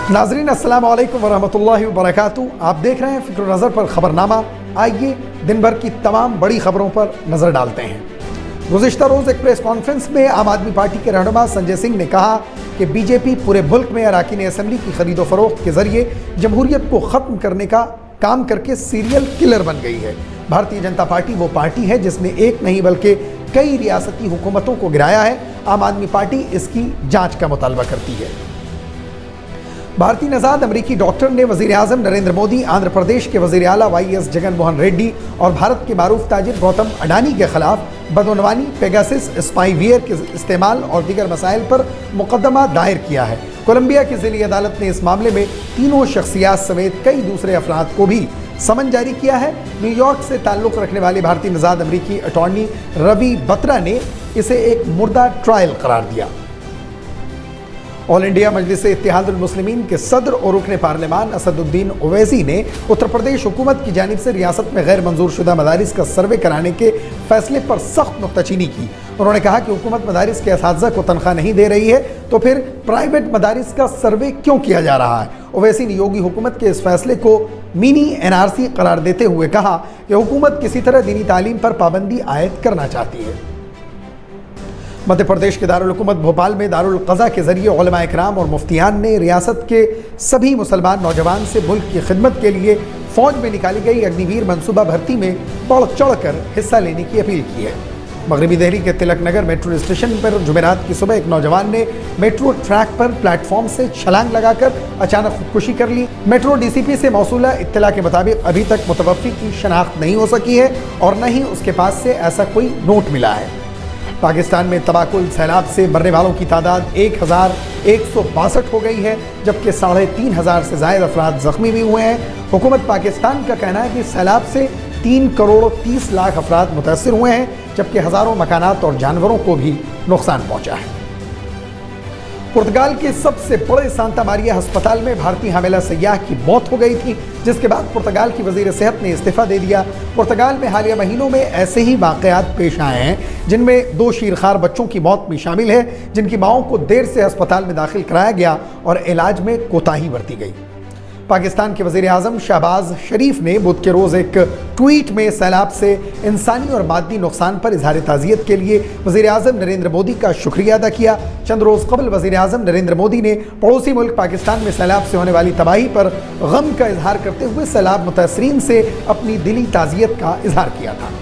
नाजरीन अस्सलाम वालेकुम वरहमतुल्लाहि वबरकातुहू। आप देख रहे हैं फिक्र नज़र पर खबरनामा। आइए दिन भर की तमाम बड़ी खबरों पर नज़र डालते हैं। गुज़िश्ता रोज़ एक प्रेस कॉन्फ्रेंस में आम आदमी पार्टी के रहनुमा संजय सिंह ने कहा कि बीजेपी पूरे मुल्क में अराकीन असम्बली की खरीदो फरोख्त के जरिए जमहूरियत को ख़त्म करने का काम करके सीरियल किलर बन गई है। भारतीय जनता पार्टी वो पार्टी है जिसने एक नहीं बल्कि कई रियासती हुकूमतों को गिराया है। आम आदमी पार्टी इसकी जाँच का मुतालबा करती है। भारतीय नजाद अमरीकी डॉक्टर ने वज़ीर आज़म नरेंद्र मोदी, आंध्र प्रदेश के वज़ीर आला वाईएस जगन मोहन रेड्डी और भारत के मारूफ ताजिर गौतम अडानी के खिलाफ बदउनवानी, पेगासस, स्पाईवेयर के इस्तेमाल और दीगर मसाइल पर मुकदमा दायर किया है। कोलंबिया की ज़िली अदालत ने इस मामले में तीनों शख्सियात समेत कई दूसरे अफराद को भी समन जारी किया है। न्यूयॉर्क से ताल्लुक़ रखने वाले भारतीय नजाद अमरीकी अटॉर्नी रवि बत्रा ने इसे एक मुर्दा ट्रायल करार दिया। ऑल इंडिया मजलिस इत्तेहादुल मुस्लिमीन के सदर और रुकन पार्लिमान असदुद्दीन ओवैसी ने उत्तर प्रदेश हुकूमत की जानिब से रियासत में गैर मंजूर शुदा मदारिस का सर्वे कराने के फैसले पर सख्त नुक्ताचीनी की। उन्होंने कहा कि हुकूमत मदारिस के असातिज़ा को तनख्वाह नहीं दे रही है तो फिर प्राइवेट मदारिस का सर्वे क्यों किया जा रहा है। ओवैसी ने योगी हुकूमत के इस फैसले को मिनी NRC करार देते हुए कहा कि हुकूमत किसी तरह दीनी तालीम पर पाबंदी आयद करना चाहती है। मध्य प्रदेश के दारुल हुकूमत भोपाल में दारुल क़ज़ा के जरिए उलमा इकराम और मुफ्तियान ने रियासत के सभी मुसलमान नौजवान से मुल्क की खिदमत के लिए फ़ौज में निकाली गई अग्निवीर मनसूबा भर्ती में बढ़ चढ़ कर हिस्सा लेने की अपील की है। मगरबी दिल्ली के तिलक नगर मेट्रो स्टेशन पर जुमेरात की सुबह एक नौजवान ने मेट्रो ट्रैक पर प्लेटफॉर्म से छलांग लगाकर अचानक खुदकुशी कर ली। मेट्रो DCP से मौसूला इत्तला के मुताबिक अभी तक मुतवफ़्फ़ी की शनाख्त नहीं हो सकी है और न ही उसके पास से ऐसा कोई नोट मिला है। पाकिस्तान में तबाकुल सैलाब से मरने वालों की तादाद 1162 हो गई है, जबकि 3500 से ज़ायद अफराद ज़ख्मी भी हुए हैं। हुकूमत पाकिस्तान का कहना है कि सैलाब से 3 करोड़ 30 लाख अफराद मुतासिर हुए हैं, जबकि हज़ारों मकानात और जानवरों को भी नुकसान पहुँचा है। पुर्तगाल के सबसे बड़े सांता मारिया अस्पताल में भारतीय हामिला सयाह की मौत हो गई थी, जिसके बाद पुर्तगाल की वज़ीर सेहत ने इस्तीफ़ा दे दिया। पुर्तगाल में हालिया महीनों में ऐसे ही वाक़यात पेश आए हैं जिनमें 2 शीरखार बच्चों की मौत भी शामिल है, जिनकी माओं को देर से अस्पताल में दाखिल कराया गया और इलाज में कोताही बरती गई। पाकिस्तान के वज़ीर आज़म शहबाज शरीफ ने बुध के रोज़ एक ट्वीट में सैलाब से इंसानी और मादी नुकसान पर इजहार ताज़ियत के लिए वज़ीर आज़म नरेंद्र मोदी का शुक्रिया अदा किया। चंद रोज़ कबल वज़ीर आज़म नरेंद्र मोदी ने पड़ोसी मुल्क पाकिस्तान में सैलाब से होने वाली तबाही पर गम का इजहार करते हुए सैलाब मुतासरीन से अपनी दिली ताज़ियत का इजहार किया था।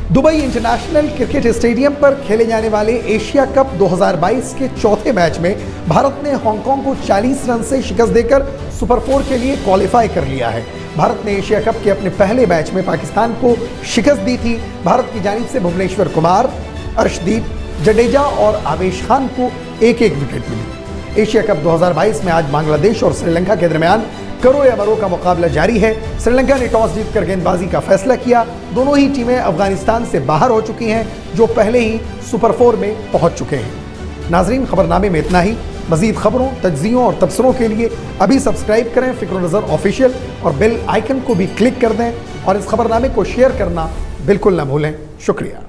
दुबई इंटरनेशनल क्रिकेट स्टेडियम पर खेले जाने वाले एशिया कप 2022 के चौथे मैच में भारत ने हांगकांग को 40 रन से शिकस्त देकर सुपर 4 के लिए क्वालिफाई कर लिया है। भारत ने एशिया कप के अपने पहले मैच में पाकिस्तान को शिकस्त दी थी। भारत की जानिब से भुवनेश्वर कुमार, अर्शदीप जडेजा और आवेश खान को एक एक विकेट मिली। एशिया कप 2022 में आज बांग्लादेश और श्रीलंका के दरमियान करो या मरो का मुकाबला जारी है। श्रीलंका ने टॉस जीतकर गेंदबाजी का फैसला किया। दोनों ही टीमें अफगानिस्तान से बाहर हो चुकी हैं, जो पहले ही सुपर 4 में पहुंच चुके हैं। नाजरीन, खबरनामे में इतना ही। मजीद खबरों, तज्जियों और तबसरों के लिए अभी सब्सक्राइब करें फिक्र नज़र ऑफिशियल और बेल आइकन को भी क्लिक कर दें और इस खबरनामे को शेयर करना बिल्कुल न भूलें। शुक्रिया।